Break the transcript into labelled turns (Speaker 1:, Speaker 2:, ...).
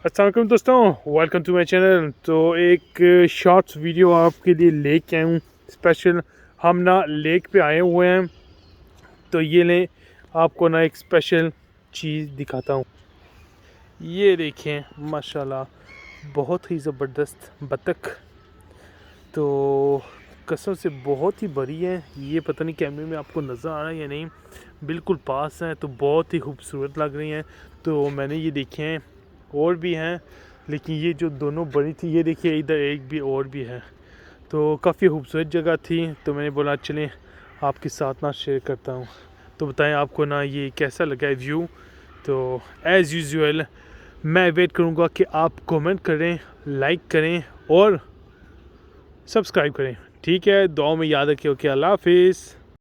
Speaker 1: अस्सलाम वालेकुम दोस्तों, वेलकम टू माय चैनल। तो एक शॉर्ट्स वीडियो आपके लिए लेके आया हूँ स्पेशल। हम ना लेक पे आए हुए हैं, तो ये लें आपको ना एक स्पेशल चीज़ दिखाता हूँ। ये देखें माशाल्लाह बहुत ही ज़बरदस्त बतख। तो कसम से बहुत ही बड़ी है। ये पता नहीं कैमरे में आपको नज़र आ रहा है या नहीं, बिल्कुल पास है तो बहुत ही खूबसूरत लग रही हैं। तो मैंने ये देखे हैं, और भी हैं, लेकिन ये जो दोनों बड़ी थी, ये देखिए इधर एक भी और भी है। तो काफ़ी खूबसूरत जगह थी, तो मैंने बोला चलें आपके साथ ना शेयर करता हूँ। तो बताएं आपको ना ये कैसा लगा है व्यू। तो एज़ यूजुअल मैं वेट करूँगा कि आप कमेंट करें, लाइक करें और सब्सक्राइब करें। ठीक है, दुआ में याद रखिए। ओके, अल्लाह हाफिज़।